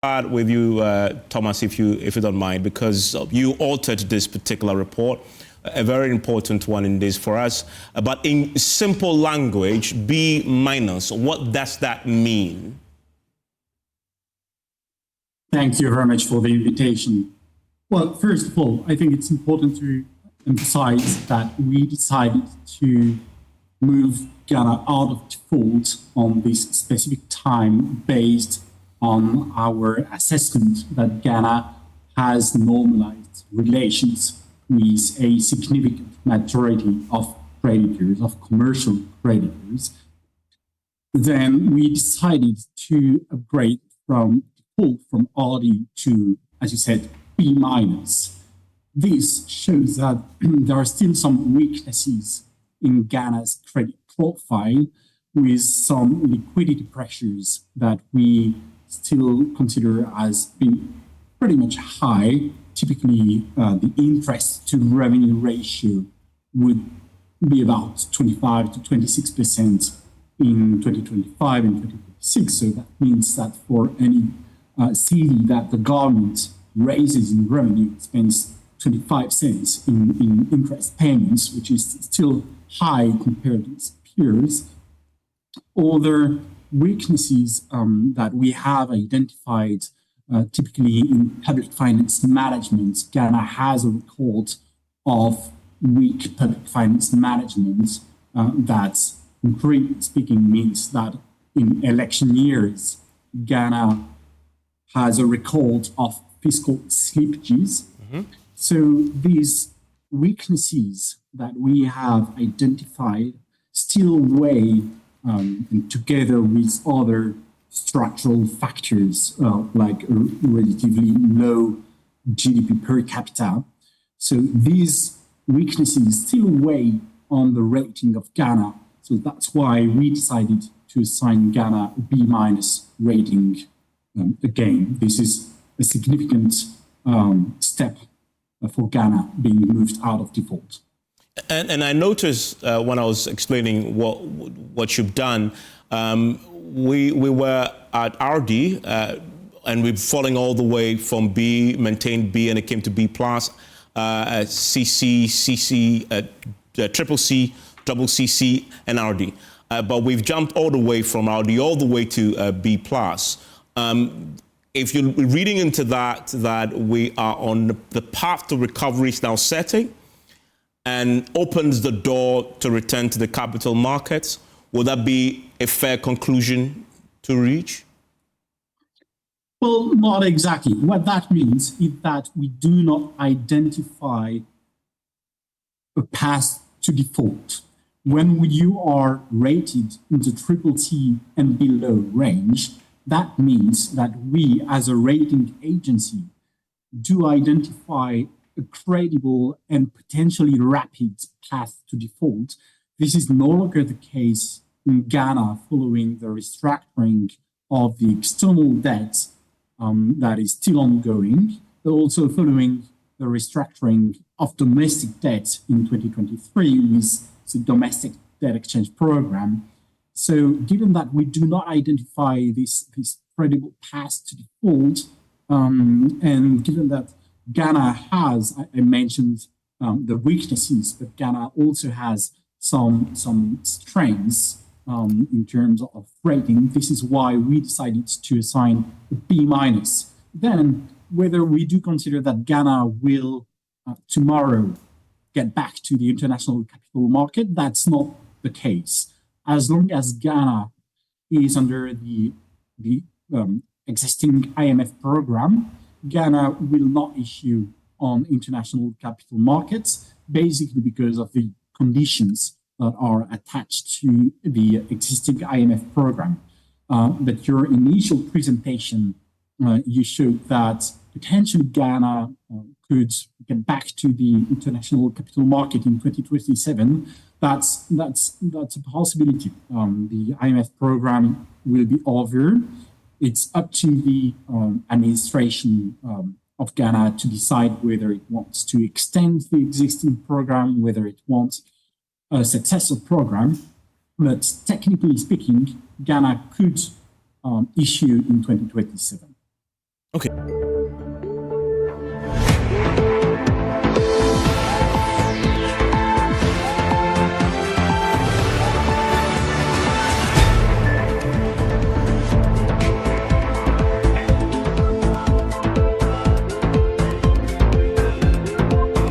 start with you, Thomas, if you don't mind, because you authored this particular report, a very important one in this for us. But in simple language, B minus, what does that mean? Thank you very much for the invitation. Well, first of all, I think it's important to emphasize that we decided to move Ghana out of default on this specific time based on our assessment that Ghana has normalized relations with a significant majority of creditors, of commercial creditors. Then we decided to upgrade from default from RD to, as you said, B minus. This shows that there are still some weaknesses in Ghana's credit profile with some liquidity pressures that we still consider as being pretty much high. Typically, the interest to revenue ratio would be about 25 to 26% in 2025 and 2026. So that means that for any CD that the government raises in revenue, it spends 25 cents in interest payments, which is still high compared to its peers. Other weaknesses that we have identified, typically in public finance management, Ghana has a record of weak public finance management that, concretely speaking, means that in election years, Ghana has a record of fiscal slippages. Mm-hmm. So these weaknesses that we have identified still weigh and together with other structural factors like a relatively low GDP per capita. So these weaknesses still weigh on the rating of Ghana. So that's why we decided to assign Ghana a B minus rating. Again, this is a significant step for Ghana being moved out of default. And I noticed when I was explaining what you've done, we were at RD and we're falling all the way from B, maintained B, and it came to B plus, CC, triple C, double CC, and RD. But we've jumped all the way from RD all the way to B plus. If you're reading into that we are on the path to recovery is now setting and opens the door to return to the capital markets, would that be a fair conclusion to reach? Well, not exactly. What that means is that we do not identify a path to default. When you are rated in the triple T and below range, that means that we, as a rating agency, do identify a credible and potentially rapid path to default. This is no longer the case in Ghana following the restructuring of the external debt that is still ongoing, but also following the restructuring of domestic debt in 2023 with the domestic debt exchange program. So given that we do not identify this credible path to default, and given that Ghana has, I mentioned the weaknesses, but Ghana also has some strengths in terms of rating, this is why we decided to assign a B minus. Then whether we do consider that Ghana will tomorrow get back to the international capital market, that's not the case. As long as Ghana is under the existing IMF program, Ghana will not issue on international capital markets, basically because of the conditions that are attached to the existing IMF program. But your initial presentation, you showed that potentially Ghana could get back to the international capital market in 2027. That's a possibility. The IMF program will be over. It's up to the administration of Ghana to decide whether it wants to extend the existing program, whether it wants a successor program. But technically speaking, Ghana could issue in 2027. Okay.